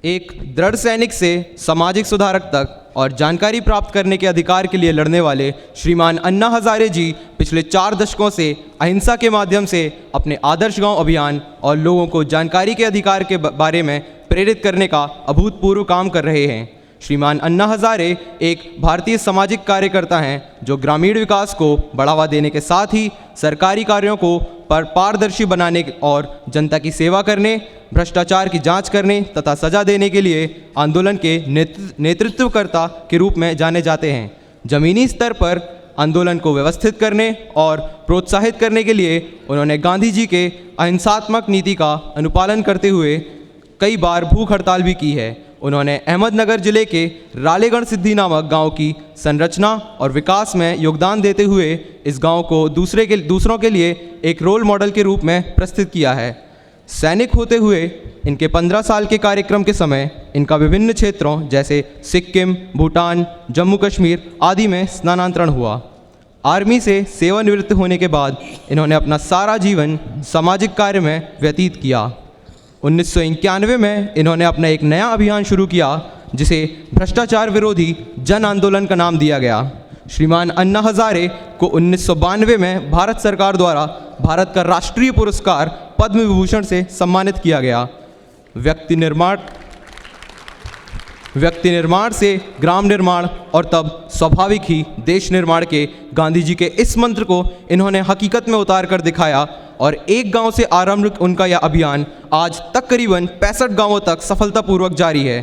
एक दृढ़ सैनिक से सामाजिक सुधारक तक और जानकारी प्राप्त करने के अधिकार के लिए लड़ने वाले श्रीमान अन्ना हजारे जी पिछले 4 दशकों से अहिंसा के माध्यम से अपने आदर्श गांव अभियान और लोगों को जानकारी के अधिकार के बारे में प्रेरित करने का अभूतपूर्व काम कर रहे हैं। श्रीमान अन्ना हजारे एक भारतीय सामाजिक कार्यकर्ता हैं जो ग्रामीण विकास को बढ़ावा देने के साथ ही सरकारी कार्यों को पारदर्शी बनाने और जनता की सेवा करने, भ्रष्टाचार की जांच करने तथा सजा देने के लिए आंदोलन के नेतृत्वकर्ता के रूप में जाने जाते हैं। जमीनी स्तर पर आंदोलन को व्यवस्थित करने और प्रोत्साहित करने के लिए उन्होंने गांधी जी के अहिंसात्मक नीति का अनुपालन करते हुए कई बार भूख हड़ताल भी की है। उन्होंने अहमदनगर जिले के रालेगढ़ सिद्धि नामक गांव की संरचना और विकास में योगदान देते हुए इस गांव को दूसरों के लिए एक रोल मॉडल के रूप में प्रस्तुत किया है। सैनिक होते हुए इनके 15 साल के कार्यक्रम के समय इनका विभिन्न क्षेत्रों जैसे सिक्किम, भूटान, जम्मू कश्मीर आदि में स्थानांतरण हुआ। आर्मी से सेवानिवृत्त होने के बाद इन्होंने अपना सारा जीवन सामाजिक कार्य में व्यतीत किया। 1991 में इन्होंने अपना एक नया अभियान शुरू किया जिसे भ्रष्टाचार विरोधी जन आंदोलन का नाम दिया गया। श्रीमान अन्ना हजारे को 1992 में भारत सरकार द्वारा भारत का राष्ट्रीय पुरस्कार पद्म विभूषण से सम्मानित किया गया। व्यक्ति निर्माण से ग्राम निर्माण और तब स्वाभाविक ही देश निर्माण के गांधी जी के इस मंत्र को इन्होंने हकीकत में उतार कर दिखाया और एक गांव से आरंभ उनका यह अभियान आज तक करीबन 65 गांवों तक सफलतापूर्वक जारी है।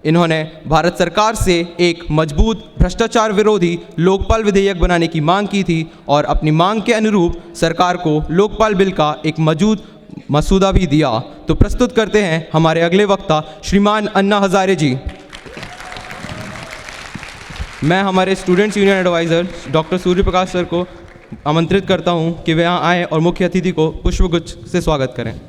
इन्होंने भारत सरकार से एक मजबूत भ्रष्टाचार विरोधी लोकपाल विधेयक बनाने की मांग की थी और अपनी मांग के अनुरूप सरकार को लोकपाल बिल का एक मसूदा भी दिया। तो प्रस्तुत करते हैं हमारे अगले वक्ता श्रीमान अन्ना हजारे जी। मैं हमारे students union adviser doctor Surya Prakash sir को आमंत्रित करता हूं कि वे यहाँ आएँ और मुख्य अतिथि को पुष्पगुच्छ से स्वागत करें।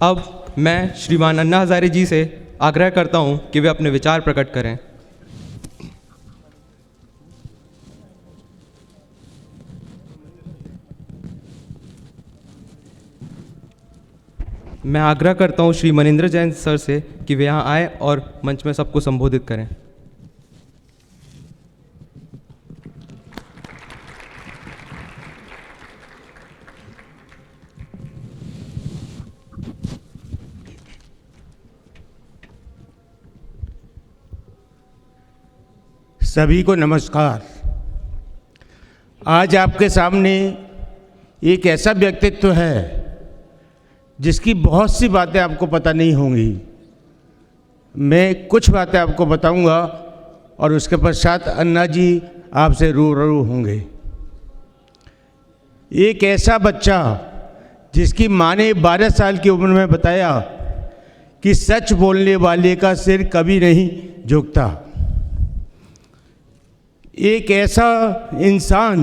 अब मैं श्रीमान अन्ना हजारे जी से आग्रह करता हूं कि वे अपने विचार प्रकट करें। मैं आग्रह करता हूं श्री मनिंद्र जैन सर से कि वे यहाँ आए और मंच में सबको संबोधित करें। सभी को नमस्कार। आज आपके सामने एक ऐसा व्यक्तित्व है जिसकी बहुत सी बातें आपको पता नहीं होंगी। मैं कुछ बातें आपको बताऊंगा और उसके पश्चात अन्ना जी आपसे रूबरू होंगे। एक ऐसा बच्चा जिसकी माँ ने 12 साल की उम्र में बताया कि सच बोलने वाले का सिर कभी नहीं झुकता। एक ऐसा इंसान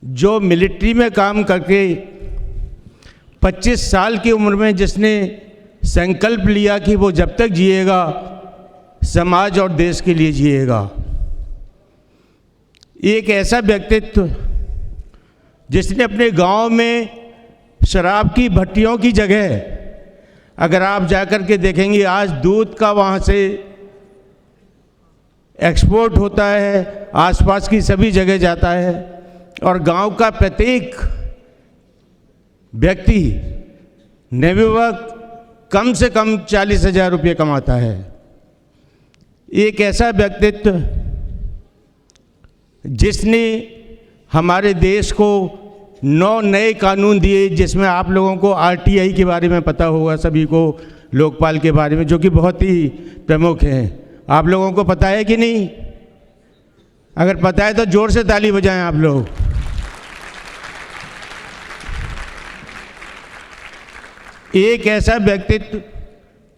जो मिलिट्री में काम करके 25 साल की उम्र में जिसने संकल्प लिया कि वो जब तक जिएगा समाज और देश के लिए जिएगा। एक ऐसा व्यक्तित्व जिसने अपने गांव में शराब की भट्टियों की जगह, अगर आप जाकर के देखेंगे आज दूध का वहाँ से एक्सपोर्ट होता है, आसपास की सभी जगह जाता है और गांव का प्रत्येक व्यक्ति नवयुवक कम से कम 40,000 रुपये कमाता है। एक ऐसा व्यक्तित्व जिसने हमारे देश को 9 नए कानून दिए, जिसमें आप लोगों को RTI के बारे में पता होगा, सभी को लोकपाल के बारे में, जो कि बहुत ही प्रमुख हैं। आप लोगों को पता है कि नहीं? अगर पता है तो जोर से ताली बजाएं आप लोग। एक ऐसा व्यक्तित्व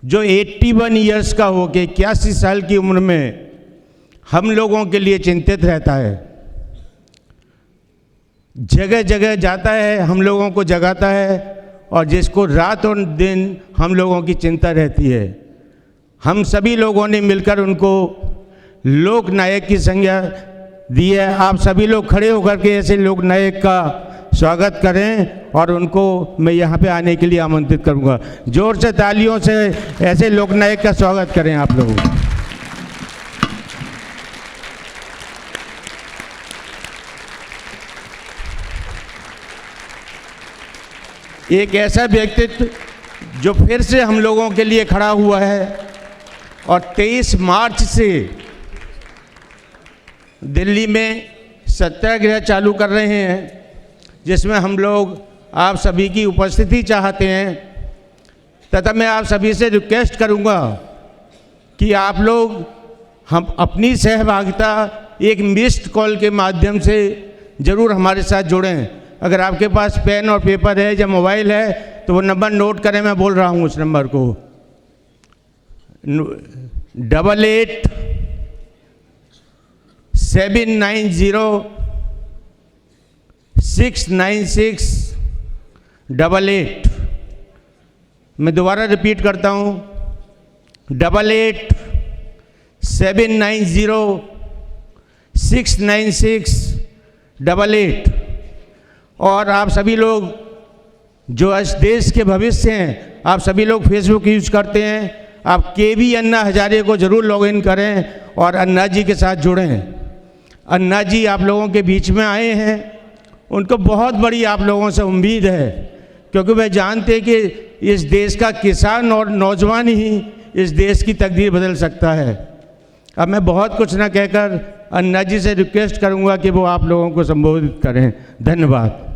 जो 81 ईयर्स का होके 81 साल की उम्र में हम लोगों के लिए चिंतित रहता है, जगह जगह जाता है, हम लोगों को जगाता है और जिसको रात और दिन हम लोगों की चिंता रहती है। हम सभी लोगों ने मिलकर उनको लोक नायक की संज्ञा दी है। आप सभी लोग खड़े होकर के ऐसे लोक नायक का स्वागत करें और उनको मैं यहाँ पे आने के लिए आमंत्रित करूँगा। जोर से तालियों से ऐसे लोक नायक का स्वागत करें आप लोग। एक ऐसा व्यक्तित्व जो फिर से हम लोगों के लिए खड़ा हुआ है और 23 मार्च से दिल्ली में सत्याग्रह चालू कर रहे हैं, जिसमें हम लोग आप सभी की उपस्थिति चाहते हैं। तथा मैं आप सभी से रिक्वेस्ट करूंगा कि आप लोग हम अपनी सहभागिता एक मिस्ड कॉल के माध्यम से ज़रूर हमारे साथ जुड़ें। अगर आपके पास पेन और पेपर है या मोबाइल है तो वो नंबर नोट करें, मैं बोल रहा हूँ उस नंबर को 88-790-696-88। मैं दोबारा रिपीट करता हूँ 88-790-696-88। और आप सभी लोग जो इस देश के भविष्य हैं, आप सभी लोग फेसबुक यूज़ करते हैं, आप केवी अन्ना हजारे को ज़रूर लॉगिन करें और अन्ना जी के साथ जुड़ें। अन्ना जी आप लोगों के बीच में आए हैं, उनको बहुत बड़ी आप लोगों से उम्मीद है, क्योंकि वे जानते हैं कि इस देश का किसान और नौजवान ही इस देश की तकदीर बदल सकता है। अब मैं बहुत कुछ ना कहकर अन्ना जी से रिक्वेस्ट करूंगा कि वो आप लोगों को संबोधित करें। धन्यवाद।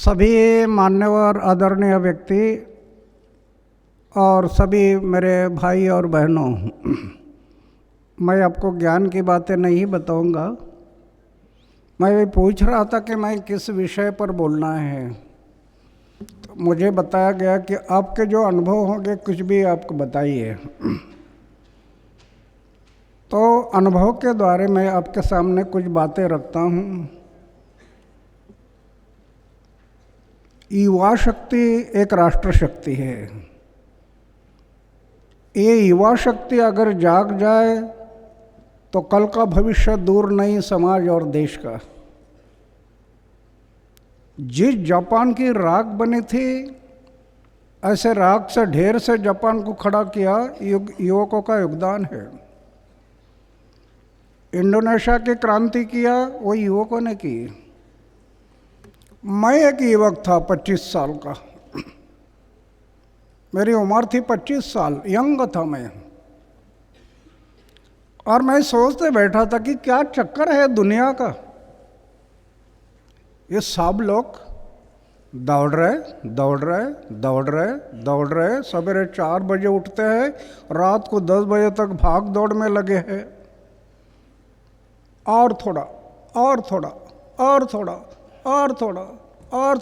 सभी मान्यवर आदरणीय व्यक्ति और सभी मेरे भाई और बहनों, मैं आपको ज्ञान की बातें नहीं बताऊंगा। मैं भी पूछ रहा था कि मैं किस विषय पर बोलना है, तो मुझे बताया गया कि आपके जो अनुभव होंगे कुछ भी आपको बताइए। तो अनुभव के द्वारा मैं आपके सामने कुछ बातें रखता हूँ। युवा शक्ति एक राष्ट्र शक्ति है। ये युवा शक्ति अगर जाग जाए तो कल का भविष्य दूर नहीं समाज और देश का। जिस जापान की राख बनी थी, ऐसे राख से ढेर से जापान को खड़ा किया युवकों का योगदान है। इंडोनेशिया की क्रांति किया वो युवकों ने की। मैं एक युवक था 25 साल का, मेरी उम्र थी 25 साल, यंग था मैं। और मैं सोचते बैठा था कि क्या चक्कर है दुनिया का। ये सब लोग दौड़ रहे, सवेरे 4 बजे उठते हैं, रात को 10 बजे तक भाग दौड़ में लगे हैं। और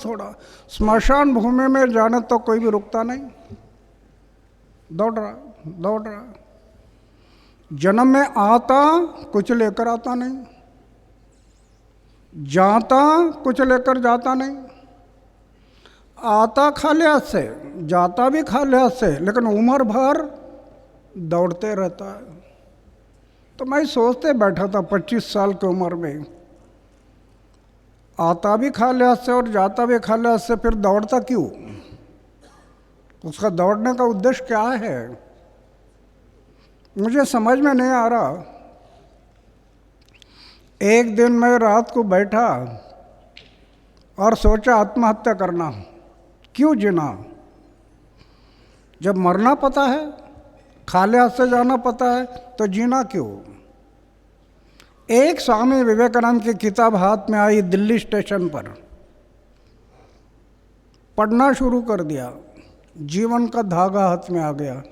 थोड़ा स्मशान भूमि में जाने तो कोई भी रुकता नहीं, दौड़ रहा। जन्म में आता कुछ लेकर आता नहीं, जाता कुछ लेकर जाता नहीं। आता खाली हाथ से, जाता भी खाली हाथ से, लेकिन उम्र भर दौड़ते रहता है। तो मैं सोचते बैठा था 25 साल की उम्र में, आता भी खाली हाथ से और जाता भी खाली हाथ से, फिर दौड़ता क्यों? उसका दौड़ने का उद्देश्य क्या है? मुझे समझ में नहीं आ रहा। एक दिन मैं रात को बैठा और सोचा आत्महत्या करना। क्यों जीना? जब मरना पता है, खाली हाथ से जाना पता है, तो जीना क्यों? एक स्वामी विवेकानंद की किताब हाथ में आई, दिल्ली स्टेशन पर पढ़ना शुरू कर दिया। जीवन का धागा हाथ में आ गया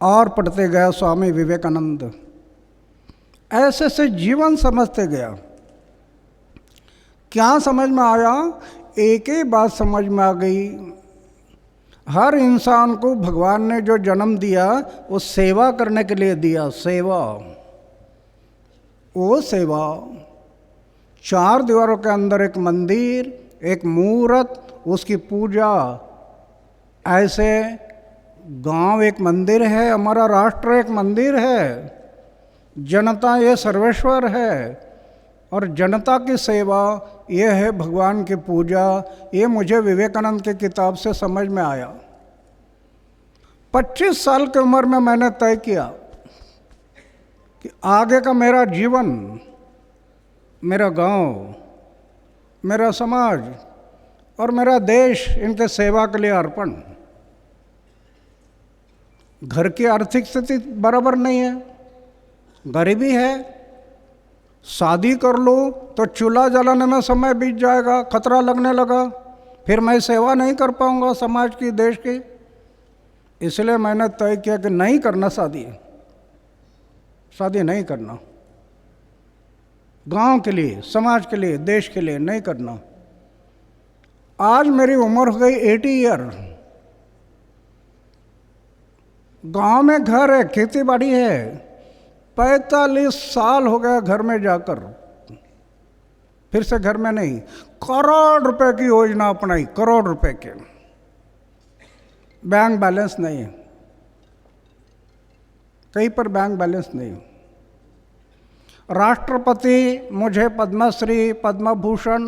और पढ़ते गया स्वामी विवेकानंद। ऐसे से जीवन समझते गया। क्या समझ में आया? एक ही बात समझ में आ गई हर इंसान को भगवान ने जो जन्म दिया वो सेवा करने के लिए दिया। सेवा, वो सेवा। चार दीवारों के अंदर एक मंदिर, एक मूर्त, उसकी पूजा। ऐसे गांव एक मंदिर है, हमारा राष्ट्र एक मंदिर है, जनता ये सर्वेश्वर है, और जनता की सेवा ये है भगवान की पूजा। ये मुझे विवेकानंद की किताब से समझ में आया। 25 साल की उम्र में मैंने तय किया कि आगे का मेरा जीवन, मेरा गांव, मेरा समाज और मेरा देश, इनके सेवा के लिए अर्पण। घर की आर्थिक स्थिति बराबर नहीं है, गरीबी है, शादी कर लो तो चूल्हा जलाने में समय बीत जाएगा, खतरा लगने लगा, फिर मैं सेवा नहीं कर पाऊंगा समाज की, देश की। इसलिए मैंने तय किया कि नहीं करना शादी, शादी नहीं करना, गांव के लिए, समाज के लिए, देश के लिए नहीं करना। आज मेरी उम्र हो गई 80 ईयर। गांव में घर है, खेती बाड़ी है, 45 साल हो गया घर में जाकर, फिर से घर में नहीं। करोड़ रुपए की योजना अपनाई, करोड़ रुपए के, बैंक बैलेंस नहीं, कहीं पर बैंक बैलेंस नहीं। राष्ट्रपति मुझे पद्मश्री, पद्म भूषण,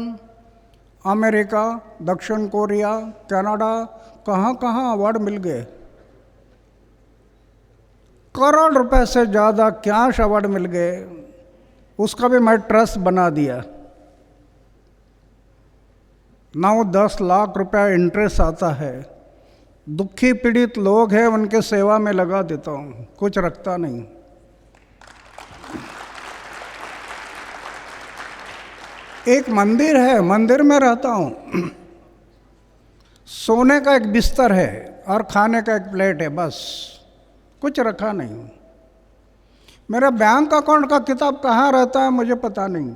अमेरिका, दक्षिण कोरिया, कनाडा, कहाँ कहाँ अवार्ड मिल गए। करोड़ रुपए से ज़्यादा कैश अवार्ड मिल गए, उसका भी मैं ट्रस्ट बना दिया। 9-10 लाख रुपया इंटरेस्ट आता है। दुखी पीड़ित लोग हैं, उनके सेवा में लगा देता हूँ, कुछ रखता नहीं। एक मंदिर है, मंदिर में रहता हूँ। सोने का एक बिस्तर है और खाने का एक प्लेट है, बस, कुछ रखा नहीं। मेरा बैंक अकाउंट का किताब कहाँ रहता है मुझे पता नहीं।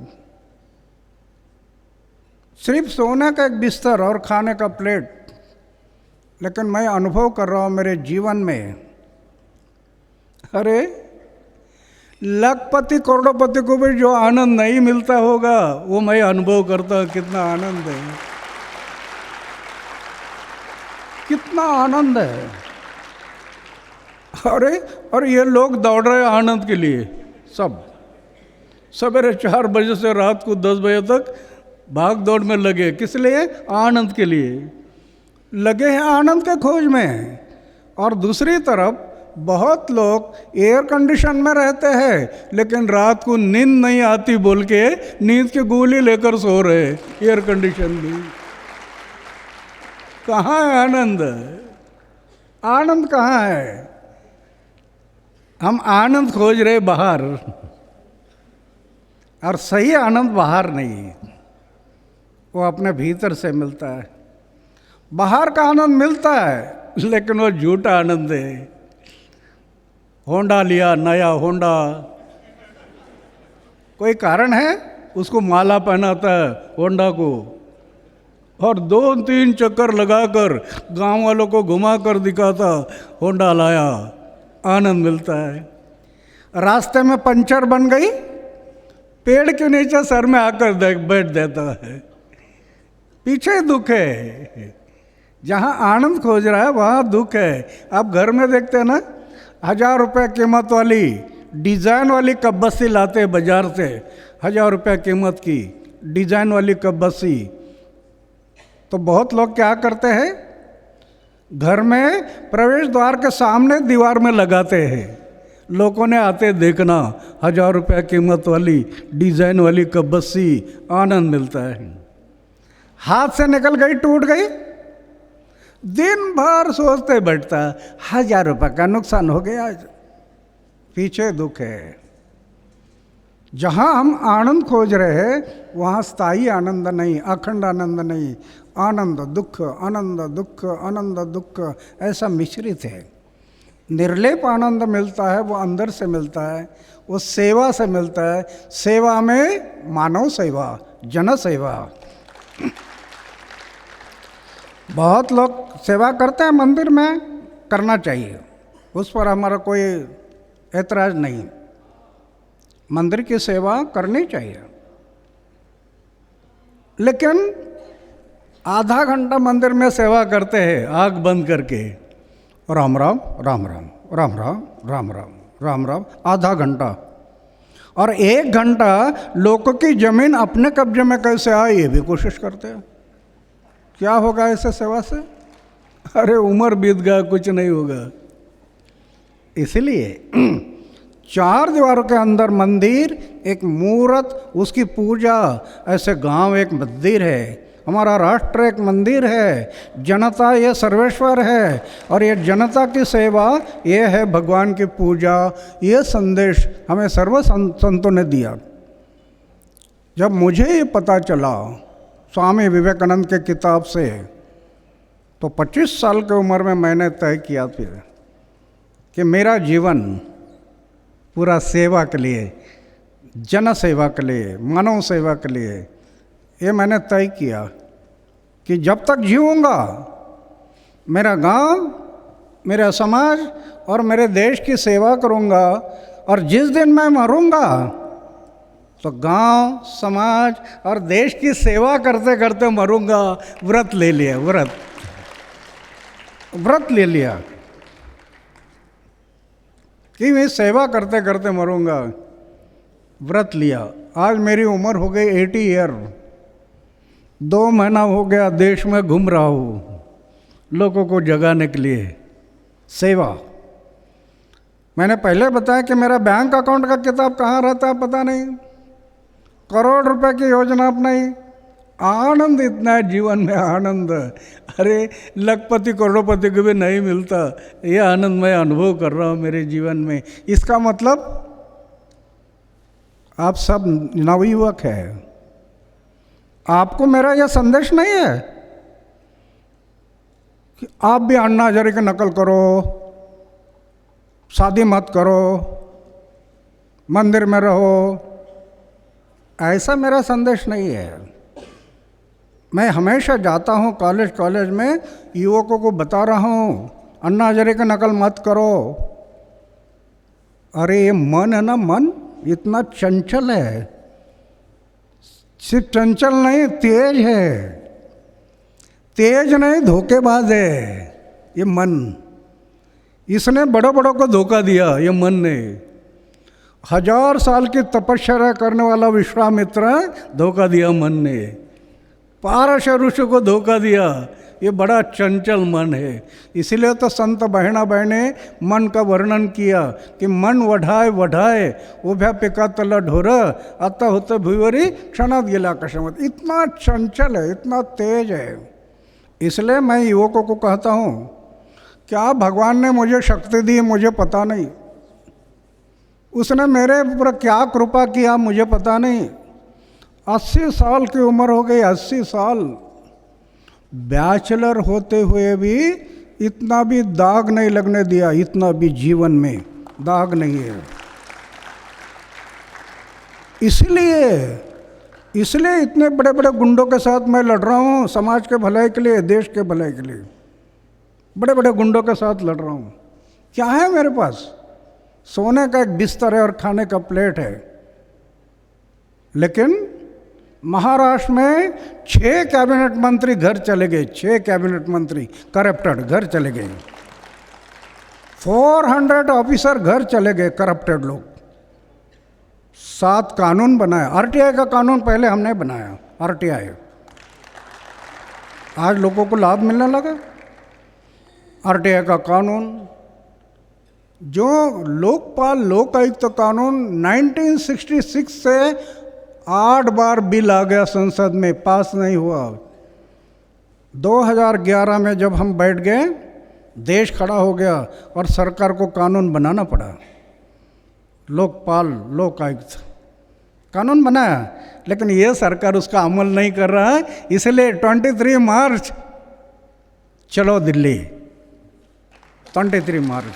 सिर्फ सोने का एक बिस्तर और खाने का प्लेट। लेकिन मैं अनुभव कर रहा हूँ मेरे जीवन में, अरे लखपति करोड़पति को भी जो आनंद नहीं मिलता होगा वो मैं अनुभव करता हूँ। कितना आनंद है, कितना आनंद है। अरे और ये लोग दौड़ रहे हैं आनंद के लिए, सब सवेरे 4 बजे से रात को 10 बजे तक भाग दौड़ में लगे। किस लिए? आनंद के लिए लगे हैं, आनंद के खोज में। और दूसरी तरफ बहुत लोग एयर कंडीशन में रहते हैं लेकिन रात को नींद नहीं आती बोल के नींद की गोली लेकर सो रहे एयर कंडीशन में। कहाँ है आनंद? आनंद कहाँ है? हम आनंद खोज रहे बाहर, और सही आनंद बाहर नहीं, वो अपने भीतर से मिलता है। बाहर का आनंद मिलता है लेकिन वो झूठा आनंद है। होंडा लिया, नया होंडा, कोई कारण है, उसको माला पहनाता है होंडा को, और 2-3 चक्कर लगाकर गांव वालों को घुमा कर दिखाता होंडा लाया, आनंद मिलता है। रास्ते में पंचर बन गई, पेड़ के नीचे सर में आकर बैठ देता है, पीछे दुख है। जहाँ आनंद खोज रहा है वहाँ दुख है। आप घर में देखते हैं ना, 1000 रुपये कीमत वाली डिज़ाइन वाली कब्बसी लाते हैं बाजार से, 1000 रुपये कीमत की डिज़ाइन वाली कब्बसी। तो बहुत लोग क्या करते हैं, घर में प्रवेश द्वार के सामने दीवार में लगाते हैं। लोगों ने आते देखना, 1000 रुपये कीमत वाली डिज़ाइन वाली कब्बसी, आनंद मिलता है। हाथ से निकल गई, टूट गई, दिन भर सोचते बैठता, 1000 रुपये का नुकसान हो गया, पीछे दुख है। जहाँ हम आनंद खोज रहे हैं वहाँ स्थायी आनंद नहीं, अखंड आनंद नहीं, आनंद दुख, आनंद दुख, आनंद दुख, ऐसा मिश्रित है। निर्लेप आनंद मिलता है, वो अंदर से मिलता है, वो सेवा से मिलता है। सेवा में मानव सेवा, जन सेवा। बहुत लोग सेवा करते हैं मंदिर में, करना चाहिए, उस पर हमारा कोई ऐतराज़ नहीं। मंदिर की सेवा करनी चाहिए, लेकिन आधा घंटा मंदिर में सेवा करते हैं आँख बंद करके, राम राम राम राम राम राम राम राम राम राम, आधा घंटा, और 1 घंटा लोगों की जमीन अपने कब्जे में कैसे आए ये भी कोशिश करते हैं। क्या होगा ऐसे सेवा से? अरे उम्र बीत गया, कुछ नहीं होगा। इसलिए 4 दीवारों के अंदर मंदिर, एक मूर्त, उसकी पूजा, ऐसे गांव एक मंदिर है, हमारा राष्ट्र एक मंदिर है, जनता ये सर्वेश्वर है, और ये जनता की सेवा ये है भगवान की पूजा। ये संदेश हमें सर्व संतों ने दिया। जब मुझे ये पता चला स्वामी विवेकानंद के किताब से, तो 25 साल की उम्र में मैंने तय किया फिर कि मेरा जीवन पूरा सेवा के लिए, जन सेवा के लिए, मानव सेवा के लिए, ये मैंने तय किया कि जब तक जीऊँगा मेरा गांव, मेरा समाज और मेरे देश की सेवा करूँगा, और जिस दिन मैं मरूँगा तो गांव, समाज और देश की सेवा करते करते मरूँगा। व्रत ले लिया, व्रत ले लिया कि मैं सेवा करते करते मरूँगा, व्रत लिया। आज मेरी उम्र हो गई 80 ईयर, 2 महीना हो गया देश में घूम रहा हूँ लोगों को जगाने के लिए, सेवा। मैंने पहले बताया कि मेरा बैंक अकाउंट का किताब कहाँ रहता है पता नहीं, करोड़ रुपए की योजना अपनाई, आनंद इतना है जीवन में, आनंद। अरे लखपति करोड़पति को भी नहीं मिलता, ये आनंद मैं अनुभव कर रहा हूँ मेरे जीवन में। इसका मतलब आप सब नवयुवक हैं, आपको मेरा यह संदेश नहीं है कि आप भी अन्ना हजारे की नकल करो, शादी मत करो, मंदिर में रहो, ऐसा मेरा संदेश नहीं है। मैं हमेशा जाता हूँ कॉलेज में, युवकों को बता रहा हूँ अन्ना हजारे की नकल मत करो। अरे ये मन है ना, मन इतना चंचल है, सिर्फ चंचल नहीं, तेज है, तेज नहीं धोखेबाज है ये मन। इसने बड़ों बड़ों को धोखा दिया, ये मन ने। 1000 साल की तपस्या करने वाला विश्वामित्र धोखा दिया मन ने, पारस ऋषि को धोखा दिया। ये बड़ा चंचल मन है। इसीलिए तो संत बहना बहने मन का वर्णन किया कि मन वढाए उभ्या पिका तल ढोर आता होते भुवरी क्षणात गेला आकाशात। इतना चंचल है, इतना तेज है। इसलिए मैं युवकों को कहता हूँ, क्या भगवान ने मुझे शक्ति दी मुझे पता नहीं, उसने मेरे ऊपर क्या कृपा किया मुझे पता नहीं। 80 साल की उम्र हो गई, 80 साल, बैचलर होते हुए भी इतना भी दाग नहीं लगने दिया, इतना भी जीवन में दाग नहीं है। इसलिए इतने बड़े बड़े गुंडों के साथ मैं लड़ रहा हूँ, समाज के भलाई के लिए, देश के भलाई के लिए, बड़े बड़े गुंडों के साथ लड़ रहा हूँ। क्या है मेरे पास? सोने का एक बिस्तर है और खाने का प्लेट है। लेकिन महाराष्ट्र में 6 कैबिनेट मंत्री घर चले गए, 6 कैबिनेट मंत्री करप्टेड घर चले गए, 400 ऑफिसर घर चले गए करप्टेड लोग। 7 कानून बनाया, आरटीआई का कानून पहले हमने बनाया, आरटीआई आज लोगों को लाभ मिलने लगा। आरटीआई का कानून, जो लोकपाल लोक आयुक्त कानून 1966 से 8 बार बिल आ गया संसद में, पास नहीं हुआ। 2011 में जब हम बैठ गए, देश खड़ा हो गया और सरकार को कानून बनाना पड़ा। लोकपाल लोक आयुक्त कानून बनाया, लेकिन ये सरकार उसका अमल नहीं कर रहा है। इसलिए 23 मार्च चलो दिल्ली, 23 मार्च।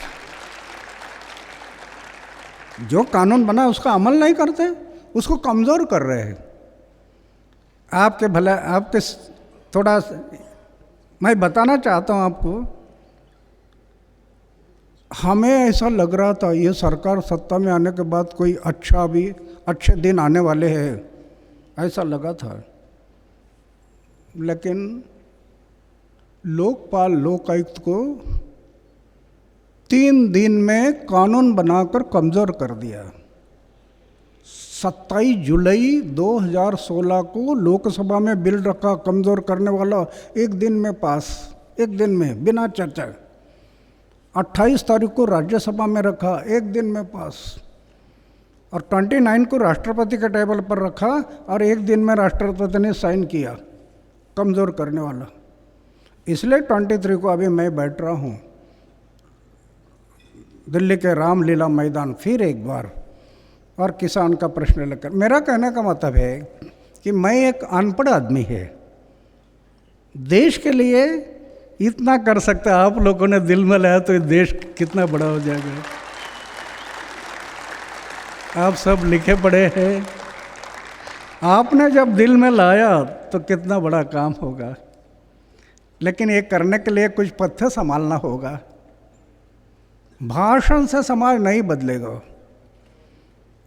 जो कानून बना उसका अमल नहीं करते, उसको कमज़ोर कर रहे हैं। आपके भला, आपके थोड़ा मैं बताना चाहता हूँ आपको, हमें ऐसा लग रहा था ये सरकार सत्ता में आने के बाद कोई अच्छे दिन आने वाले हैं, ऐसा लगा था। लेकिन लोकपाल लोकायुक्त को 3 दिन में कानून बनाकर कमज़ोर कर दिया। 27 जुलाई 2016 को लोकसभा में बिल रखा कमज़ोर करने वाला, 1 दिन में पास, 1 दिन में बिना चर्चा। 28 तारीख को राज्यसभा में रखा, 1 दिन में पास, और 29 को राष्ट्रपति के टेबल पर रखा और 1 दिन में राष्ट्रपति ने साइन किया, कमज़ोर करने वाला। इसलिए 23 को अभी मैं बैठ रहा हूँ दिल्ली के रामलीला मैदान फिर एक बार, और किसान का प्रश्न लेकर। मेरा कहने का मतलब है कि मैं एक अनपढ़ आदमी है, देश के लिए इतना कर सकता, आप लोगों ने दिल में लाया तो ये देश कितना बड़ा हो जाएगा। आप सब लिखे पढ़े हैं, आपने जब दिल में लाया तो कितना बड़ा काम होगा। लेकिन ये करने के लिए कुछ पत्थर संभालना होगा। भाषण से समाज नहीं बदलेगा।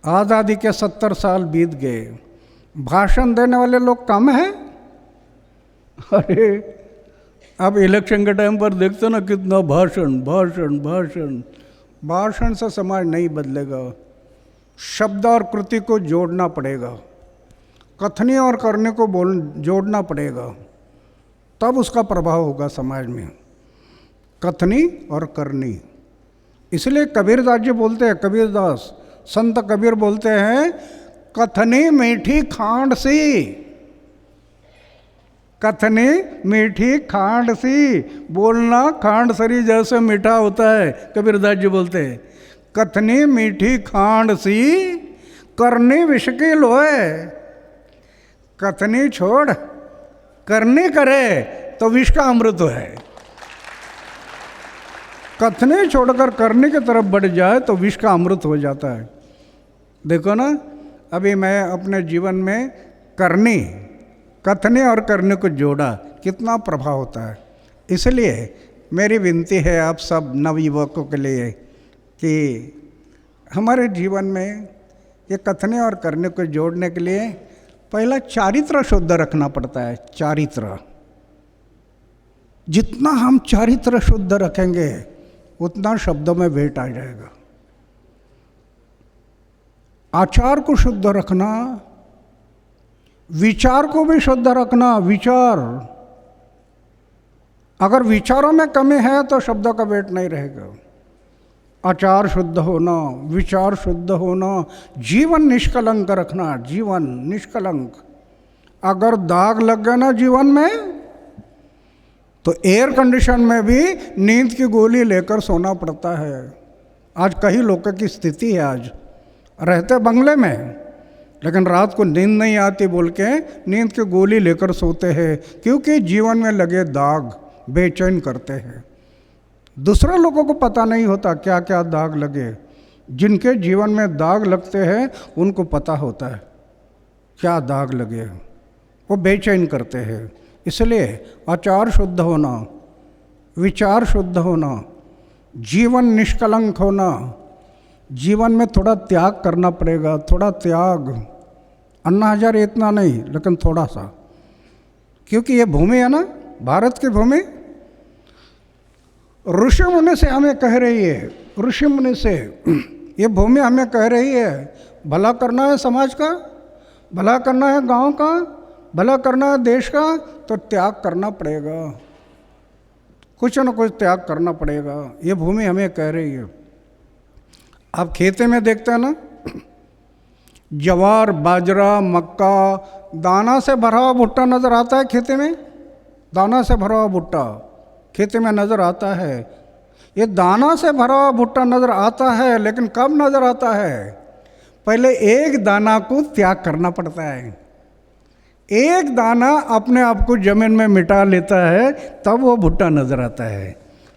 आज़ादी के 70 साल बीत गए, भाषण देने वाले लोग कम हैं। अरे अब इलेक्शन के टाइम पर देखते हो ना, कितना भाषण भाषण भाषण। भाषण से समाज नहीं बदलेगा। शब्द और कृति को जोड़ना पड़ेगा, कथनी और करने को जोड़ना पड़ेगा, तब उसका प्रभाव होगा समाज में, कथनी और करनी। इसलिए कबीरदास जी बोलते हैं, कबीरदास संत कबीर बोलते हैं, कथनी मीठी खांड सी, कथनी मीठी खांड सी, बोलना खांड सरी जैसे मीठा होता है। कबीरदास जी बोलते हैं, कथनी मीठी खांड सी, करनी विष की लोए। कथनी छोड़ करनी करे तो विष का अमृत है। कथनी छोड़कर करने की तरफ बढ़ जाए तो विष का अमृत हो जाता है। देखो ना, अभी मैं अपने जीवन में करनी, कथनी और करने को जोड़ा, कितना प्रभाव होता है। इसलिए मेरी विनती है आप सब नवयुवकों के लिए कि हमारे जीवन में ये कथने और करने को जोड़ने के लिए पहला चारित्र शुद्ध रखना पड़ता है। चारित्र, जितना हम चारित्र शुद्ध रखेंगे उतना शब्दों में वेट आ जाएगा। आचार को शुद्ध रखना, विचार को भी शुद्ध रखना। विचार, अगर विचारों में कमी है तो शब्दों का वेट नहीं रहेगा। आचार शुद्ध होना, विचार शुद्ध होना, जीवन निष्कलंक रखना, जीवन निष्कलंक। अगर दाग लग गया ना जीवन में तो एयर कंडीशन में भी नींद की गोली लेकर सोना पड़ता है। आज कई लोगों की स्थिति है, आज रहते बंगले में लेकिन रात को नींद नहीं आती बोल के नींद की गोली लेकर सोते हैं, क्योंकि जीवन में लगे दाग बेचैन करते हैं। दूसरे लोगों को पता नहीं होता क्या क्या दाग लगे। जिनके जीवन में दाग लगते हैं उनको पता होता है क्या दाग लगे, वो बेचैन करते हैं। इसलिए आचार शुद्ध होना, विचार शुद्ध होना, जीवन निष्कलंक होना। जीवन में थोड़ा त्याग करना पड़ेगा, थोड़ा त्याग। अन्ना हजारे इतना नहीं लेकिन थोड़ा सा, क्योंकि ये भूमि है ना, भारत की भूमि ऋषि मुनि से हमें कह रही है, ऋषि मुनि से ये भूमि हमें कह रही है भला करना है समाज का, भला करना है गांव का, भला करना है देश का, तो त्याग करना पड़ेगा, कुछ न कुछ त्याग करना पड़ेगा। ये भूमि हमें कह रही है। आप खेते में देखते हैं ना, ज्वार बाजरा मक्का, दाना से भरा हुआ भुट्टा नज़र आता है खेते में, दाना से भरा हुआ भुट्टा खेते में नज़र आता है। ये दाना से भरा हुआ भुट्टा नज़र आता है, लेकिन कब नज़र आता है? पहले एक दाना को त्याग करना पड़ता है। एक दाना अपने आप को ज़मीन में मिटा लेता है, तब वो भुट्टा नज़र आता है।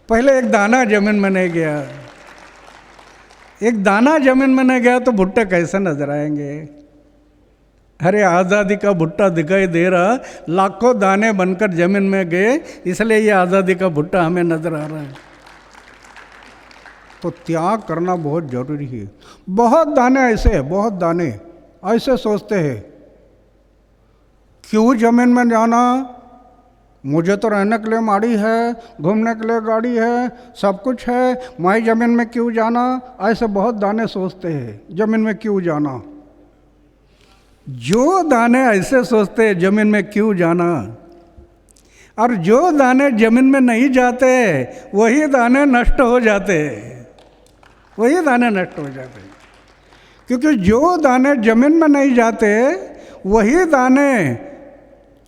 पहले एक दाना ज़मीन में नहीं गया, एक दाना ज़मीन में नहीं गया तो भुट्टे कैसे नज़र आएंगे? अरे आज़ादी का भुट्टा दिखाई दे रहा, लाखों दाने बनकर जमीन में गए, इसलिए ये आज़ादी का भुट्टा हमें नजर आ रहा है। तो त्याग करना बहुत जरूरी है। बहुत दाने ऐसे, बहुत दाने ऐसे सोचते हैं, क्यों जमीन में जाना, मुझे तो रहने के लिए माड़ी है, घूमने के लिए गाड़ी है, सब कुछ है, मैं जमीन में क्यों जाना। ऐसे बहुत दाने सोचते हैं, जमीन में क्यों जाना। जो दाने ऐसे सोचते हैं जमीन में क्यों जाना, और जो दाने जमीन में नहीं जाते वही दाने नष्ट हो जाते, वही दाने नष्ट हो जाते। क्योंकि जो दाने जमीन में नहीं जाते वही दाने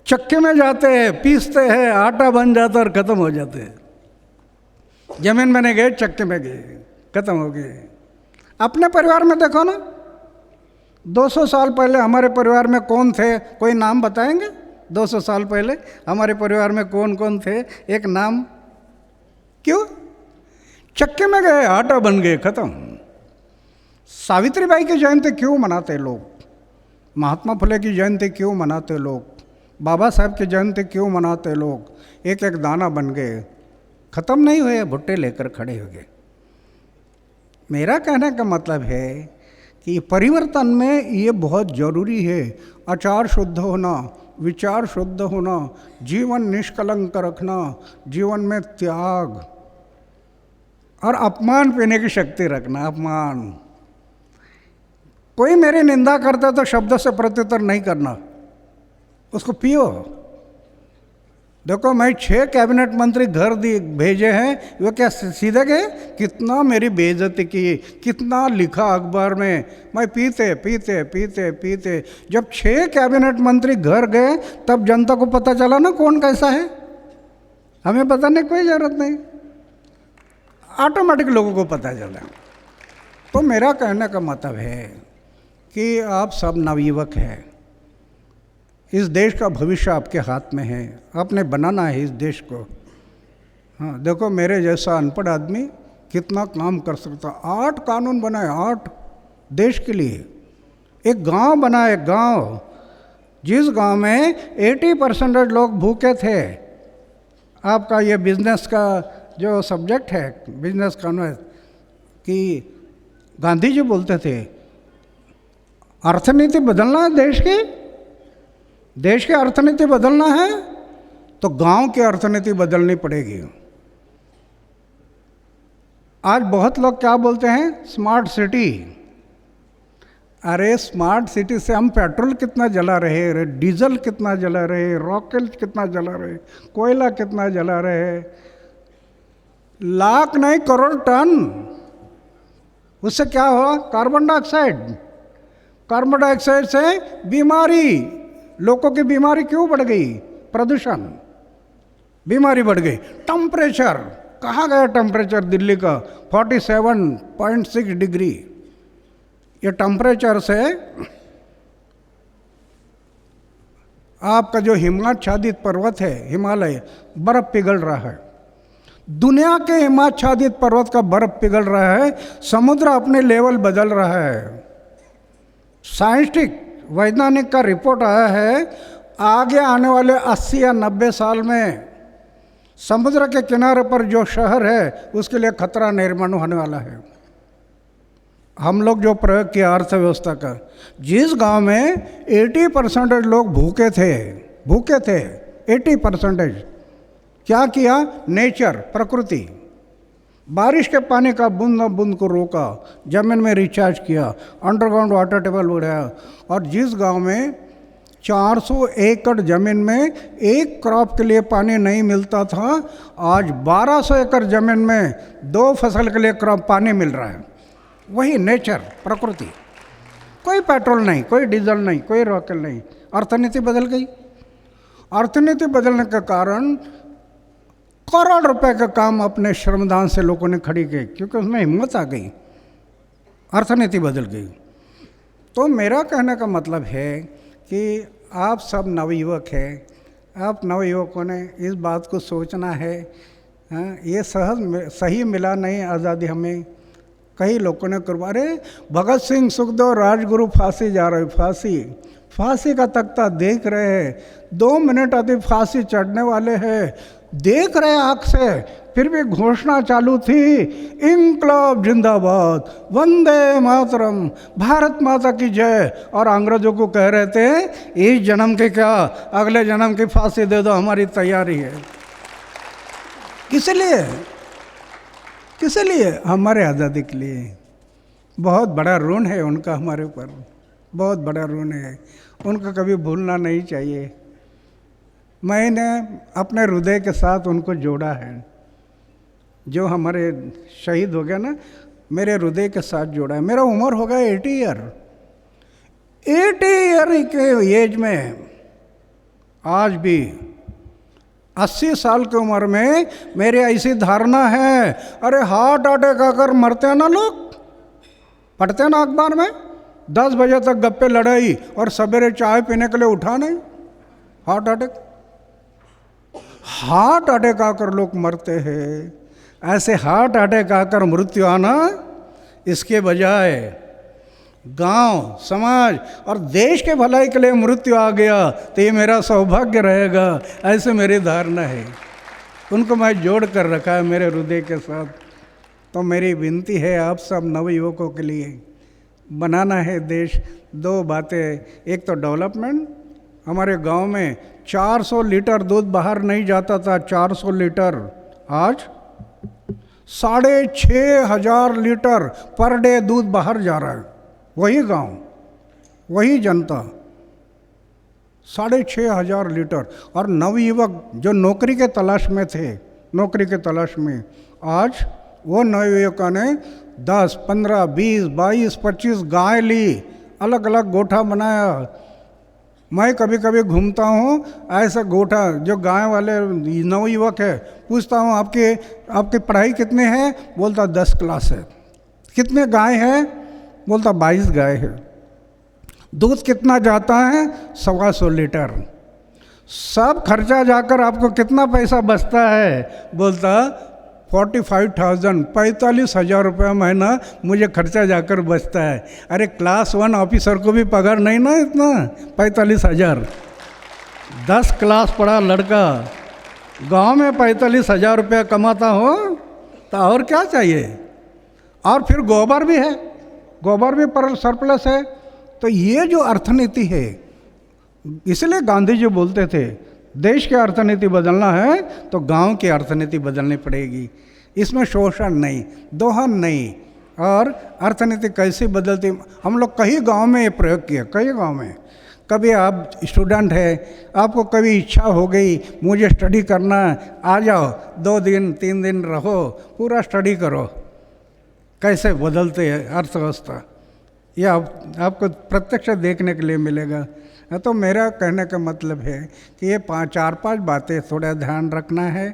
चक्के में जाते हैं, पीसते हैं, आटा बन जाता और ख़त्म हो जाते हैं। जमीन में नहीं गए, चक्के में गए, ख़त्म हो गए। अपने परिवार में देखो ना, 200 साल पहले हमारे परिवार में कौन थे, कोई नाम बताएंगे? 200 साल पहले हमारे परिवार में कौन कौन थे, एक नाम? क्यों? चक्के में गए, आटा बन गए, ख़त्म। सावित्रीबाई की जयंती क्यों मनाते लोग? महात्मा फुले की जयंती क्यों मनाते लोग? बाबा साहब की जयंती क्यों मनाते लोग? एक एक दाना बन गए, ख़त्म नहीं हुए, भुट्टे लेकर खड़े हो गए। मेरा कहने का मतलब है कि परिवर्तन में ये बहुत ज़रूरी है। आचार शुद्ध होना, विचार शुद्ध होना, जीवन निष्कलंक रखना, जीवन में त्याग और अपमान पीने की शक्ति रखना। अपमान, कोई मेरी निंदा करता तो शब्द से प्रत्युत्तर नहीं करना, उसको पियो। देखो, मैं 6 कैबिनेट मंत्री घर भेजे हैं, वो क्या सीधे गए? कितना मेरी बेइज्जती की, कितना लिखा अखबार में। मैं पीते पीते पीते पीते जब 6 कैबिनेट मंत्री घर गए तब जनता को पता चला ना कौन कैसा है। हमें बताने की कोई ज़रूरत नहीं, ऑटोमेटिक लोगों को पता चला। तो मेरा कहने का मतलब है कि आप सब नवयुवक हैं, इस देश का भविष्य आपके हाथ में है, आपने बनाना है इस देश को। हाँ, देखो मेरे जैसा अनपढ़ आदमी कितना काम कर सकता। 8 कानून बनाए, 8 देश के लिए। एक गांव बनाए, गांव, जिस गांव में 80% लोग भूखे थे। आपका ये बिजनेस का जो सब्जेक्ट है, बिजनेस कॉन्वेंस, कि गांधी जी बोलते थे अर्थनीति बदलना है देश की, देश की अर्थनीति बदलना है तो गांव की अर्थनीति बदलनी पड़ेगी। आज बहुत लोग क्या बोलते हैं, स्मार्ट सिटी। अरे स्मार्ट सिटी से हम पेट्रोल कितना जला रहे, डीजल कितना जला रहे, रॉकेट कितना जला रहे, कोयला कितना जला रहे, लाख नहीं करोड़ टन। उससे क्या हुआ? Carbon dioxide. कार्बन डाइऑक्साइड से बीमारी, लोगों की बीमारी क्यों बढ़ गई? प्रदूषण, बीमारी बढ़ गई। टेम्परेचर, कहाँ गया टेम्परेचर दिल्ली का? 47.6 डिग्री। ये टेम्परेचर से आपका जो हिमाच्छादित पर्वत है, हिमालय, बर्फ पिघल रहा है। दुनिया के हिमाच्छादित पर्वत का बर्फ पिघल रहा है, समुद्र अपने लेवल बदल रहा है। साइंटिफिक, वैज्ञानिक का रिपोर्ट आया है, आगे आने वाले 80 या 90 साल में समुद्र के किनारे पर जो शहर है उसके लिए खतरा निर्माण होने वाला है। हम लोग जो प्रयोग किया अर्थव्यवस्था का, जिस गांव में 80% लोग भूखे थे, 80%, क्या किया? नेचर, प्रकृति, बारिश के पानी का बूंद बूंद को रोका, जमीन में रिचार्ज किया, अंडरग्राउंड वाटर टेबल बढ़ाया। और जिस गांव में 400 एकड़ ज़मीन में एक क्रॉप के लिए पानी नहीं मिलता था, आज 1200 एकड़ ज़मीन में 2 फसल के लिए क्रॉप पानी मिल रहा है। वही नेचर, प्रकृति। कोई पेट्रोल नहीं, कोई डीजल नहीं, कोई रॉकेट नहीं। अर्थनीति बदल गई। अर्थनीति बदलने के कारण करोड़ रुपए का काम अपने श्रमदान से लोगों ने खड़ी की, क्योंकि उसमें हिम्मत आ गई, अर्थनीति बदल गई। तो मेरा कहने का मतलब है कि आप सब नवयुवक हैं, आप नवयुवकों ने इस बात को सोचना है। ये सही मिला नहीं आज़ादी हमें। कई लोगों ने करवा, अरे भगत सिंह, सुखदेव, राजगुरु फांसी जा रहे, फांसी फांसी का तख्ता देख रहे हैं, 2 मिनट अभी फांसी चढ़ने वाले हैं, देख रहे आँख से, फिर भी घोषणा चालू थी, इंकलाब जिंदाबाद, वंदे मातरम, भारत माता की जय। और अंग्रेजों को कह रहे थे इस जन्म के क्या, अगले जन्म की फांसी दे दो, हमारी तैयारी है। किस लिए? किस लिए? हमारे आज़ादी के लिए। बहुत बड़ा ऋण है उनका हमारे ऊपर, बहुत बड़ा ऋण है, उनको कभी भूलना नहीं चाहिए। मैंने अपने हृदय के साथ उनको जोड़ा है, जो हमारे शहीद हो गया ना, मेरे हृदय के साथ जोड़ा है। मेरा उम्र हो गया 80 ईयर, 80 ईयर के एज में आज भी 80 साल की उम्र में मेरी ऐसी धारणा है, अरे हार्ट अटैक आकर मरते हैं ना लोग, पढ़ते हैं ना अखबार में, 10 बजे तक गप्पे लड़ाई और सवेरे चाय पीने के लिए उठा नहीं, हार्ट अटैक, हार्ट अटैक आकर लोग मरते हैं। ऐसे हार्ट अटैक आकर मृत्यु आना, इसके बजाय गांव, समाज और देश के भलाई के लिए मृत्यु आ गया तो ये मेरा सौभाग्य रहेगा, ऐसे मेरी धारणा है। उनको मैं जोड़ कर रखा है मेरे हृदय के साथ। तो मेरी विनती है आप सब नवयुवकों के लिए, बनाना है देश, 2 बातें, एक तो डेवलपमेंट। हमारे गांव में 400 लीटर दूध बाहर नहीं जाता था, 400 लीटर, आज 6,500 लीटर पर डे दूध बाहर जा रहा है। वही गांव, वही जनता, 6,500 लीटर। और नवयुवक जो नौकरी के तलाश में थे, नौकरी के तलाश में, आज वो नवयुवकों ने 10, 15, 20, 22, 25 गाय ली, अलग अलग गोठा बनाया। मैं कभी कभी घूमता हूँ ऐसा गोठा, जो गाय वाले नवयुवक है, पूछता हूँ आपकी पढ़ाई कितने है, बोलता 10 क्लास है। कितने गाय है, बोलता 22 गाय है। दूध कितना जाता है, 125 लीटर। सब खर्चा जाकर आपको कितना पैसा बचता है, बोलता 45,000, 45,000 रुपया महीना मुझे खर्चा जाकर बचता है। अरे क्लास 1 ऑफिसर को भी पगार नहीं ना इतना, 45,000। 10 क्लास पढ़ा लड़का गांव में 45,000 रुपया कमाता हो तो और क्या चाहिए। और फिर गोबर भी है, गोबर भी पर सरप्लस है। तो ये जो अर्थनीति है, इसलिए गांधी जी बोलते थे देश की अर्थनीति बदलना है तो गांव की अर्थनीति बदलनी पड़ेगी। इसमें शोषण नहीं, दोहन नहीं। और अर्थनीति कैसे बदलती, हम लोग कई गांव में ये प्रयोग किया, कई गांव में। कभी आप स्टूडेंट है, आपको कभी इच्छा हो गई मुझे स्टडी करना, आ जाओ 2 दिन 3 दिन रहो, पूरा स्टडी करो, कैसे बदलते हैं अर्थव्यवस्था। यह आपको प्रत्यक्ष देखने के लिए मिलेगा। तो मेरा कहने का मतलब है कि ये 4-5 बातें थोड़ा ध्यान रखना है।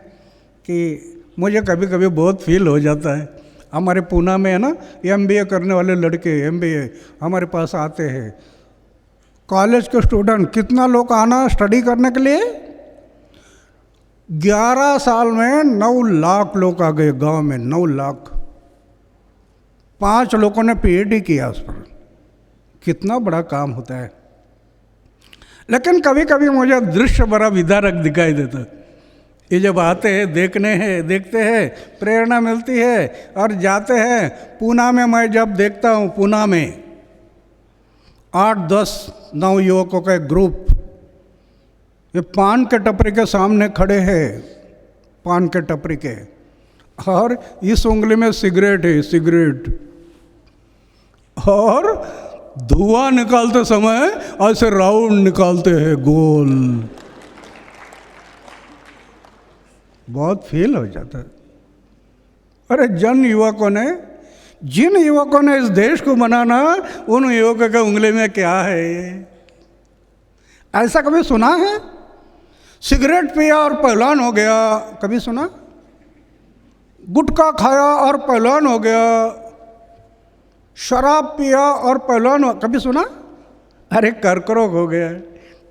कि मुझे कभी कभी बहुत फील हो जाता है, हमारे पूना में है ना MBA करने वाले लड़के, MBA हमारे पास आते हैं, कॉलेज के स्टूडेंट, कितना लोग आना स्टडी करने के लिए, 11 साल में 9 लाख लोग आ गए गांव में, 9 लाख। 5 लोगों ने PhD किया उस पर। कितना बड़ा काम होता है। लेकिन कभी कभी मुझे दृश्य बड़ा विदारक दिखाई देता। ये जब आते हैं, देखते हैं, प्रेरणा मिलती है और जाते हैं। पूना में मैं जब देखता हूँ, पूना में 8-10 नवयुवकों का एक ग्रुप, ये पान के टपरी के सामने खड़े हैं, पान के टपरी के, और इस उंगली में सिगरेट है, सिगरेट, और धुआं निकालते समय ऐसे राउंड निकालते हैं, गोल। बहुत फील हो जाता है। अरे जिन युवकों ने इस देश को बनाना, उन युवकों के उंगली में क्या है? ऐसा कभी सुना है? सिगरेट पिया और पहलवान हो गया, कभी सुना? गुटखा खाया और पहलवान हो गया, शराब पिया और पहलवान हो, कभी सुना? अरे कर्करोग हो गया,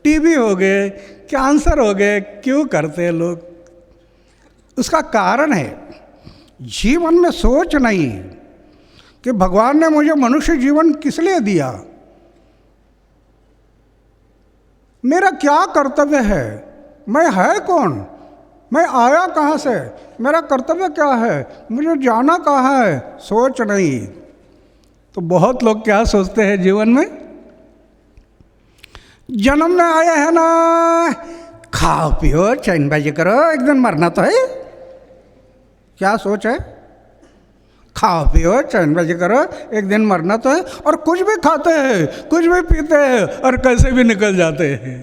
TB हो गए, कैंसर हो गए। क्यों करते हैं लोग? उसका कारण है जीवन में सोच नहीं कि भगवान ने मुझे मनुष्य जीवन किस लिए दिया। मेरा क्या कर्तव्य है, मैं है कौन, मैं आया कहाँ से, मेरा कर्तव्य क्या है, मुझे जाना कहाँ है, सोच नहीं। तो बहुत लोग क्या सोचते हैं जीवन में, जन्म में आए हैं ना, खाओ पियो चैनबाजी करो, एक दिन मरना तो है। क्या सोच है, खाओ पियो चैनबाजी करो, एक दिन मरना तो है, और कुछ भी खाते हैं, कुछ भी पीते हैं, और कैसे भी निकल जाते हैं।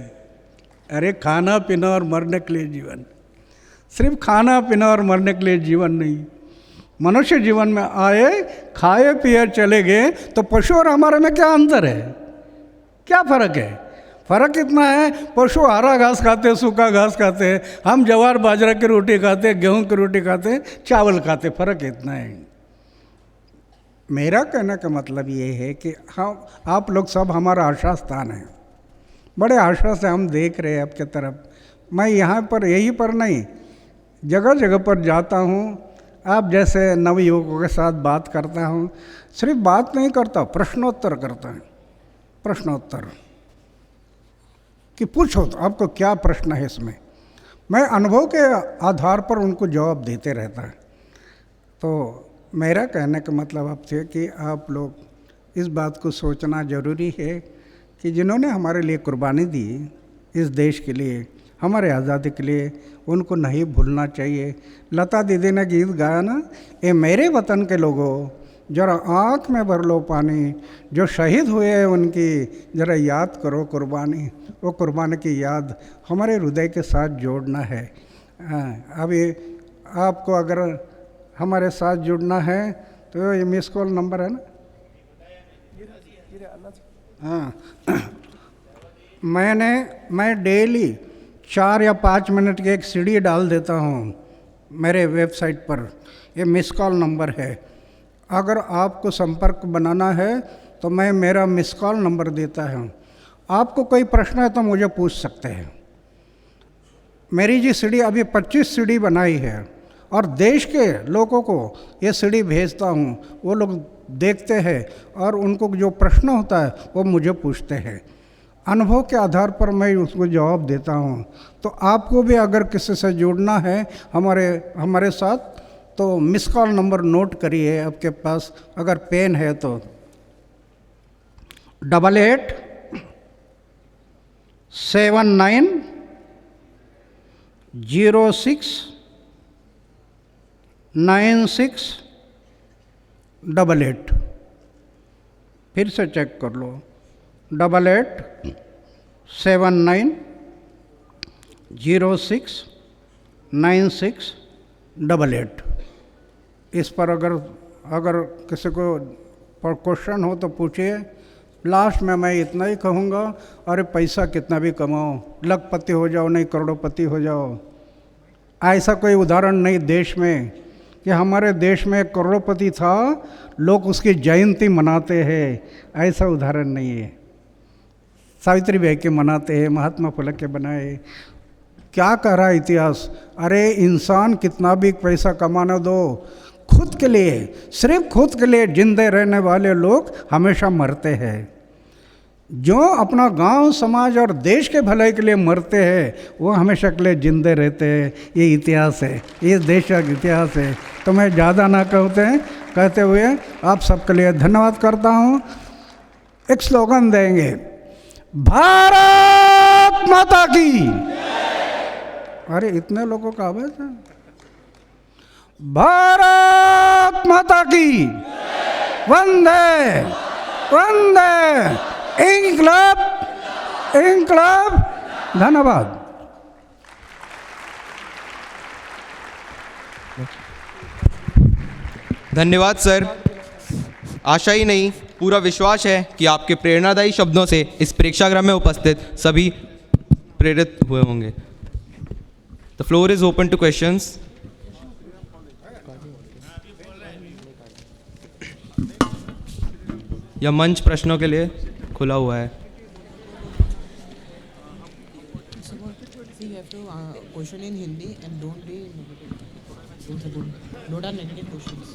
अरे खाना पीना और मरने के लिए जीवन, सिर्फ खाना पीना और मरने के लिए जीवन नहीं। मनुष्य जीवन में आए, खाए पिए चले गए, तो पशु और हमारे में क्या अंतर है, क्या फर्क है? फर्क इतना है, पशु हरा घास खाते, सूखा घास खाते हैं, हम ज्वार बाजरा की रोटी खाते, गेहूं की रोटी खाते, चावल खाते, फर्क इतना है। मेरा कहने का मतलब ये है कि हम आप लोग सब हमारा आशा स्थान है, बड़े आशा से हम देख रहे हैं आपके तरफ। मैं यहाँ पर यहीं पर नहीं, जगह जगह पर जाता हूँ, आप जैसे नवयुवकों के साथ बात करता हूँ, सिर्फ बात नहीं करता, प्रश्नोत्तर करता है, प्रश्नोत्तर कि पूछो तो आपको क्या प्रश्न है इसमें, मैं अनुभव के आधार पर उनको जवाब देते रहता है। तो मेरा कहने का मतलब आपसे कि आप लोग इस बात को सोचना ज़रूरी है कि जिन्होंने हमारे लिए कुर्बानी दी, इस देश के लिए, हमारे आज़ादी के लिए, उनको नहीं भूलना चाहिए। लता दीदी ने गीत गाया ना, ये मेरे वतन के लोगों जरा आँख में भर लो पानी, जो शहीद हुए हैं उनकी जरा याद करो कुर्बानी। वो कुर्बानी की याद हमारे हृदय के साथ जोड़ना है। अभी आपको अगर हमारे साथ जुड़ना है तो ये मिस कॉल नंबर है ना, हाँ मैं डेली 4 या 5 मिनट की एक सीडी डाल देता हूँ मेरे वेबसाइट पर, ये मिस कॉल नंबर है। अगर आपको संपर्क बनाना है तो मैं मेरा मिस कॉल नंबर देता हूँ, आपको कोई प्रश्न है तो मुझे पूछ सकते हैं। मेरी जी सीडी अभी 25 सीडी बनाई है और देश के लोगों को ये सीडी भेजता हूँ, वो लोग देखते हैं और उनको जो प्रश्न होता है वो मुझे पूछते हैं, अनुभव के आधार पर मैं उसको जवाब देता हूँ। तो आपको भी अगर किसी से जुड़ना है हमारे साथ तो मिस कॉल नंबर नोट करिए, आपके पास अगर पेन है तो 88 79 06 96 88। फिर से चेक कर लो, 88 79 06 96 88। इस पर अगर किसी को क्वेश्चन हो तो पूछिए। लास्ट में मैं इतना ही कहूँगा, अरे पैसा कितना भी कमाओ, लखपति हो जाओ नहीं करोड़पति हो जाओ, ऐसा कोई उदाहरण नहीं देश में कि हमारे देश में एक करोड़पति था, लोग उसकी जयंती मनाते हैं, ऐसा उदाहरण नहीं है। सावित्री बाई के मनाते हैं, महात्मा फुले के बनाए। क्या कह रहा है इतिहास, अरे इंसान कितना भी पैसा कमाना दो, खुद के लिए, सिर्फ खुद के लिए जिंदे रहने वाले लोग हमेशा मरते हैं। जो अपना गांव, समाज और देश के भलाई के लिए मरते हैं वो हमेशा के लिए जिंदे रहते हैं। ये इतिहास है, ये देश का इतिहास है। तो मैं ज़्यादा ना कहते हुए आप सबके लिए धन्यवाद करता हूँ। एक स्लोगन देंगे, भारत माता की। अरे इतने लोगों का आवाज है, भारत माता की, वंदे वंदे, इंकलाब इंकलाब। धन्यवाद। धन्यवाद सर। आशा ही नहीं, पूरा विश्वास है कि आपके प्रेरणादायी शब्दों से इस प्रेक्षागृह में उपस्थित सभी प्रेरित हुए होंगे। The floor is open two questions. यह मंच प्रश्नों के लिए खुला हुआ है। You have to question in Hindi and don't be negative. Don't have negative questions.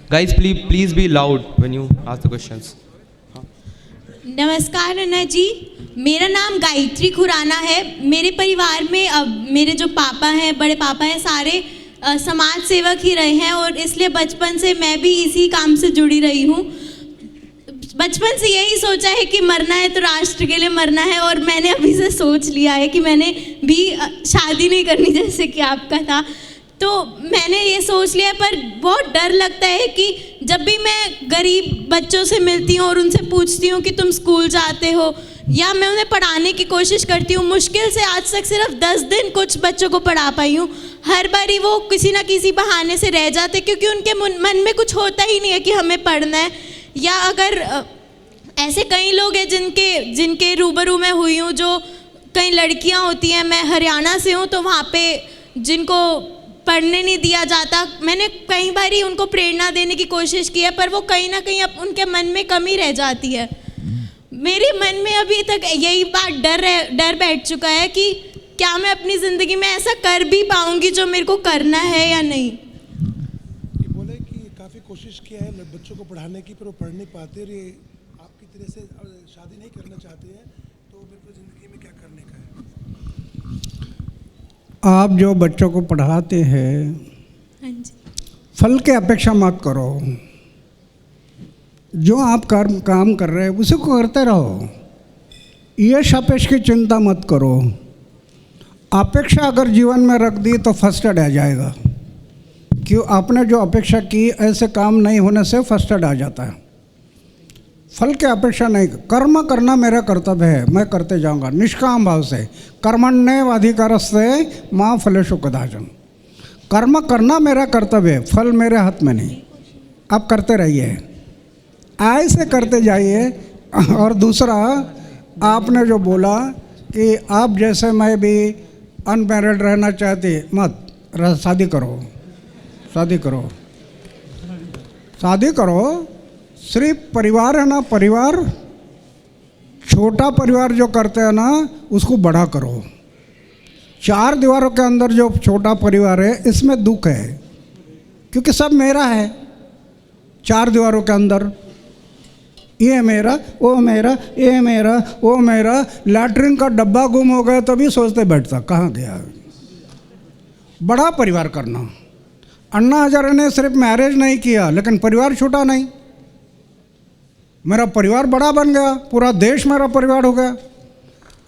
Guys, please be loud when you ask the questions. नमस्कार अन्ना जी, मेरा नाम गायत्री खुराना है। मेरे परिवार में अब मेरे जो पापा हैं, बड़े पापा हैं, सारे समाज सेवक ही रहे हैं और इसलिए बचपन से मैं भी इसी काम से जुड़ी रही हूँ। बचपन से यही सोचा है कि मरना है तो राष्ट्र के लिए मरना है, और मैंने अभी से सोच लिया है कि मैंने भी शादी नहीं करनी जैसे कि आपका था। तो मैंने ये सोच लिया, पर बहुत डर लगता है कि जब भी मैं गरीब बच्चों से मिलती हूँ और उनसे पूछती हूँ कि तुम स्कूल जाते हो, या मैं उन्हें पढ़ाने की कोशिश करती हूँ, मुश्किल से आज तक सिर्फ 10 दिन कुछ बच्चों को पढ़ा पाई हूँ। हर बारी वो किसी ना किसी बहाने से रह जाते, क्योंकि उनके मन में कुछ होता ही नहीं है कि हमें पढ़ना है। या अगर ऐसे कई लोग हैं जिनके रूबरू मैं हुई हूँ, जो कई लड़कियाँ होती हैं, मैं हरियाणा से हूँ, तो वहाँ पे जिनको पढ़ने नहीं दिया जाता, मैंने कई बारी उनको प्रेरणा देने की कोशिश की है, पर वो कहीं ना कहीं उनके मन में कमी रह जाती है। मेरे मन में अभी तक यही बात डर बैठ चुका है कि क्या मैं अपनी ज़िंदगी में ऐसा कर भी पाऊंगी जो मेरे को करना है या नहीं। ये बोले कि काफ़ी कोशिश किया है बच्चों को पढ़ाने की, पर वो पढ़ नहीं पाते, और ये आपकी तरह से शादी नहीं करना चाहते हैं, तो मेरे को ज़िंदगी में क्या करने का है? आप जो बच्चों को पढ़ाते हैं, हाँ जी। फल की अपेक्षा मत करो। जो आप काम कर रहे हैं उसी को करते रहो। यश अपेक्षा की चिंता मत करो। अपेक्षा अगर जीवन में रख दी तो फर्स्टेड आ जाएगा। क्यों? आपने जो अपेक्षा की, ऐसे काम नहीं होने से फर्स्टेड आ जाता है। फल की अपेक्षा नहीं, कर्म करना मेरा कर्तव्य है, मैं करते जाऊंगा निष्काम भाव से। कर्मण्येवाधिकारस्ते मा फलेषु कदाचन। कर्म करना मेरा कर्तव्य है, फल मेरे हाथ में नहीं। आप करते रहिए, ऐसे करते जाइए। और दूसरा, आपने जो बोला कि आप जैसे मैं भी अनमैरिड रहना चाहती, मत शादी करो, शादी करो, शादी करो। सिर्फ परिवार है ना, परिवार छोटा परिवार जो करते हैं ना, उसको बड़ा करो। 4 दीवारों के अंदर जो छोटा परिवार है, इसमें दुख है, क्योंकि सब मेरा है। 4 दीवारों के अंदर ये मेरा, वो मेरा, ये मेरा, वो मेरा। लैट्रिन का डब्बा गुम हो गया तो भी सोचते बैठता कहाँ गया। बड़ा परिवार करना। अन्ना हजारे ने सिर्फ मैरिज नहीं किया, लेकिन परिवार छूटा नहीं। मेरा परिवार बड़ा बन गया, पूरा देश मेरा परिवार हो गया।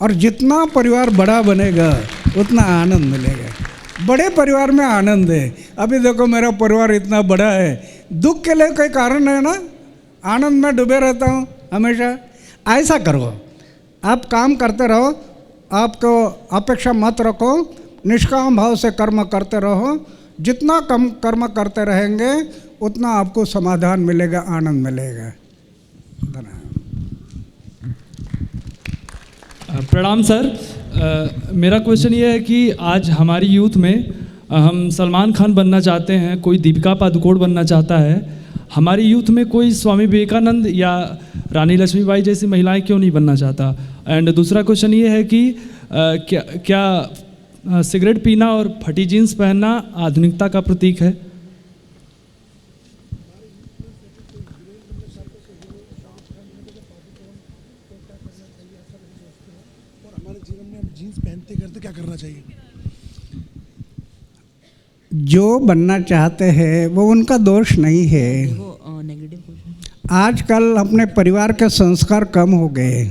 और जितना परिवार बड़ा बनेगा उतना आनंद मिलेगा। बड़े परिवार में आनंद है। अभी देखो मेरा परिवार इतना बड़ा है, दुख के लिए कोई कारण है ना, आनंद में डूबे रहता हूँ हमेशा। ऐसा करो, आप काम करते रहो, आपको अपेक्षा मत रखो, निष्काम भाव से कर्म करते रहो। जितना कम कर्म करते रहेंगे उतना आपको समाधान मिलेगा, आनंद मिलेगा। प्रणाम सर। मेरा क्वेश्चन ये है कि आज हमारी यूथ में हम सलमान खान बनना चाहते हैं, कोई दीपिका पादुकोण बनना चाहता है। हमारी यूथ में कोई स्वामी विवेकानंद या रानी लक्ष्मीबाई जैसी महिलाएं क्यों नहीं बनना चाहता? एंड दूसरा क्वेश्चन ये है कि क्या सिगरेट पीना और फटी जीन्स पहनना आधुनिकता का प्रतीक है? और हमारे जीवन में अब जीन्स पहनते करते क्या करना चाहिए? जो बनना चाहते हैं वो उनका दोष नहीं है। Negative question. आजकल अपने परिवार के संस्कार कम हो गए।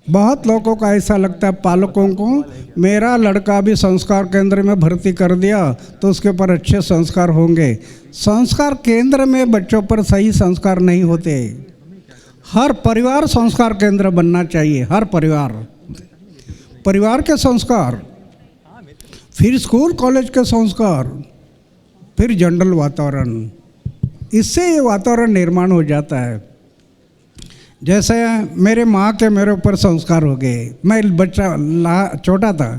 बहुत लोगों का ऐसा लगता है, पालकों को, मेरा लड़का भी संस्कार केंद्र में भर्ती कर दिया तो उसके ऊपर अच्छे संस्कार होंगे। संस्कार केंद्र में बच्चों पर सही संस्कार नहीं होते। हर परिवार संस्कार केंद्र बनना चाहिए। हर परिवार के संस्कार, फिर स्कूल कॉलेज के संस्कार, फिर जनरल वातावरण। इससे ये वातावरण निर्माण हो जाता है। जैसे मेरे माँ के मेरे ऊपर संस्कार हो गए। मैं बच्चा छोटा था,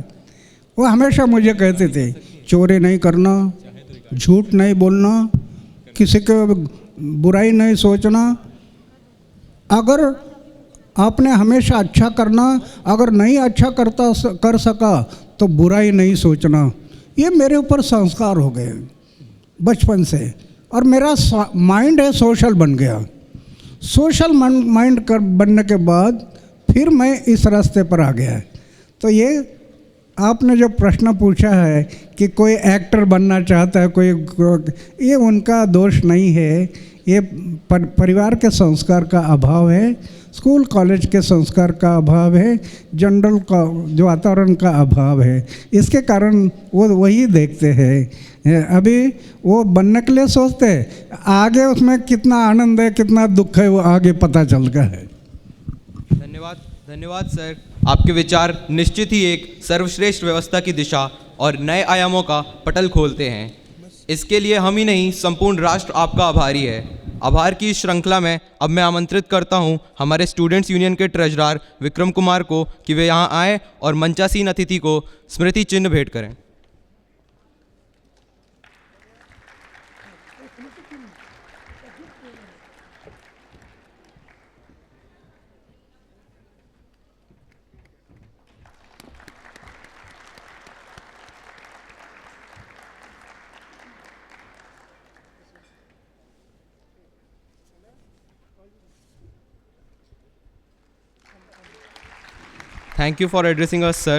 वो हमेशा मुझे कहते थे चोरी नहीं करना, झूठ नहीं बोलना, किसी के बुराई नहीं सोचना। अगर आपने हमेशा अच्छा करना, अगर नहीं अच्छा कर सका तो बुराई नहीं सोचना। ये मेरे ऊपर संस्कार हो गए बचपन से, और मेरा माइंड है सोशल बन गया। सोशल माइंड कर बनने के बाद फिर मैं इस रास्ते पर आ गया। तो ये आपने जो प्रश्न पूछा है कि कोई एक्टर बनना चाहता है, ये उनका दोष नहीं है, ये परिवार के संस्कार का अभाव है, स्कूल कॉलेज के संस्कार का अभाव है, जनरल का जो वातावरण का अभाव है, इसके कारण वो वही देखते हैं। अभी वो बनने के लिए सोचते हैं, आगे उसमें कितना आनंद है कितना दुख है वो आगे पता चलता है। धन्यवाद सर। आपके विचार निश्चित ही एक सर्वश्रेष्ठ व्यवस्था की दिशा और नए आयामों का पटल खोलते हैं। इसके लिए हम ही नहीं, संपूर्ण राष्ट्र आपका आभारी है। आभार की इस श्रृंखला में अब मैं आमंत्रित करता हूं हमारे स्टूडेंट्स यूनियन के ट्रेजरर विक्रम कुमार को कि वे यहां आएँ और मंचासीन अतिथि को स्मृति चिन्ह भेंट करें। Thank you for addressing us, sir.